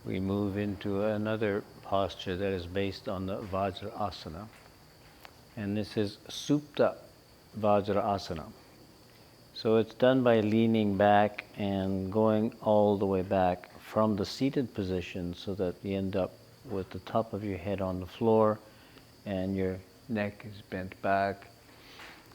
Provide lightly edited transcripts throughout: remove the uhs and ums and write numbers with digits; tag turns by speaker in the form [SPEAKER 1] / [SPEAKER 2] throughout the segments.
[SPEAKER 1] we move into another posture that is based on the Vajrasana. And this is Supta Vajrasana. So it's done by leaning back and going all the way back from the seated position so that you end up with the top of your head on the floor and your neck is bent back.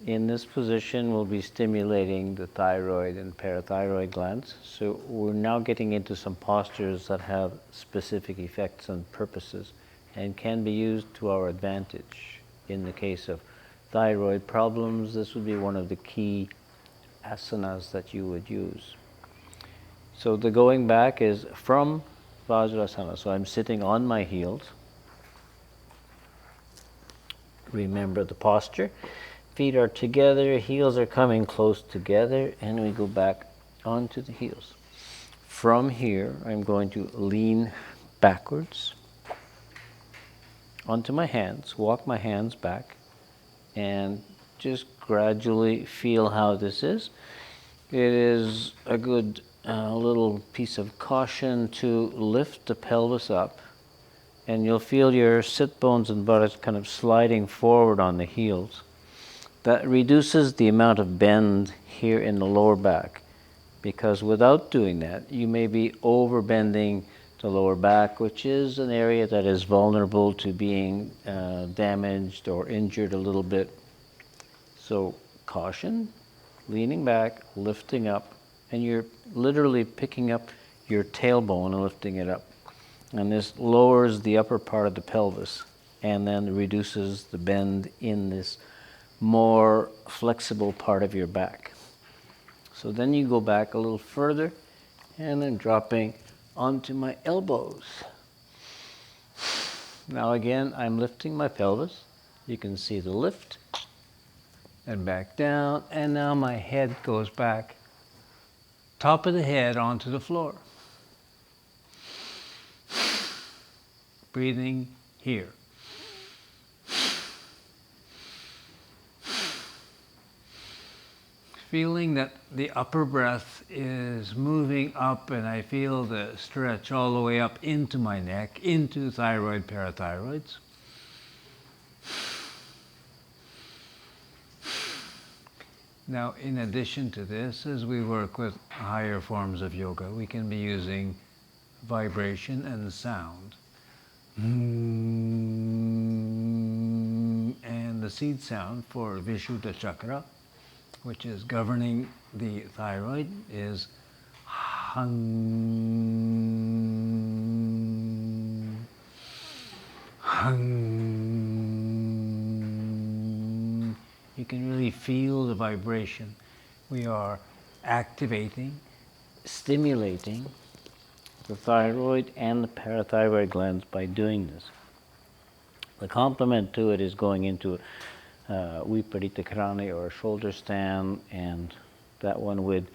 [SPEAKER 1] In this position, we'll be stimulating the thyroid and parathyroid glands. So we're now getting into some postures that have specific effects and purposes and can be used to our advantage. In the case of thyroid problems, this would be one of the key asanas that you would use. So the going back is from Vajrasana. So I'm sitting on my heels. Remember the posture. Feet are together, heels are coming close together, and we go back onto the heels. From here, I'm going to lean backwards onto my hands, walk my hands back, and just gradually feel how this is. It is a good little piece of caution to lift the pelvis up, and you'll feel your sit bones and buttocks kind of sliding forward on the heels. That reduces the amount of bend here in the lower back, because without doing that, you may be overbending the lower back, which is an area that is vulnerable to being damaged or injured a little bit. So caution, leaning back, lifting up, and you're literally picking up your tailbone and lifting it up. And this lowers the upper part of the pelvis and then reduces the bend in this more flexible part of your back. So then you go back a little further and then dropping onto my elbows. Now again, I'm lifting my pelvis. You can see the lift and back down, and now my head goes back, top of the head onto the floor. Breathing here. Feeling that the upper breath is moving up, and I feel the stretch all the way up into my neck, into thyroid, parathyroids. Now, in addition to this, as we work with higher forms of yoga, we can be using vibration and sound. And the seed sound for Vishuddha chakra, which is governing the thyroid, is hum, hum. You can really feel the vibration. We are activating, stimulating the thyroid and the parathyroid glands by doing this. The complement to it is going into Viparita Karani, or a shoulder stand, and that one would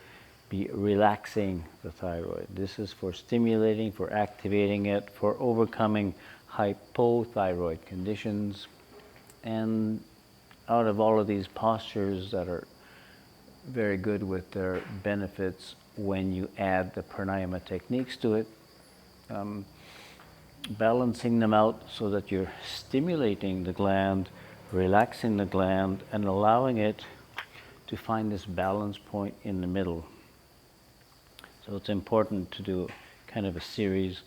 [SPEAKER 1] be relaxing the thyroid. This is for stimulating, for activating it, for overcoming hypothyroid conditions. And out of all of these postures that are very good with their benefits, when you add the pranayama techniques to it, balancing them out so that you're stimulating the gland, relaxing the gland, and allowing it to find this balance point in the middle. So it's important to do kind of a series,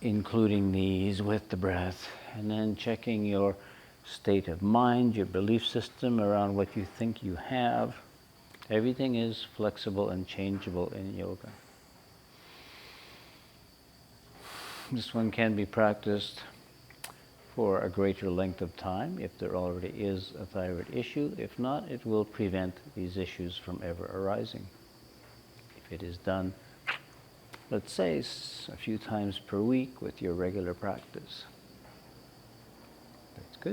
[SPEAKER 1] including these with the breath, and then checking your state of mind, your belief system around what you think you have. Everything is flexible and changeable in yoga. This one can be practiced for a greater length of time if there already is a thyroid issue. If not, it will prevent these issues from ever arising. If it is done, let's say, a few times per week with your regular practice.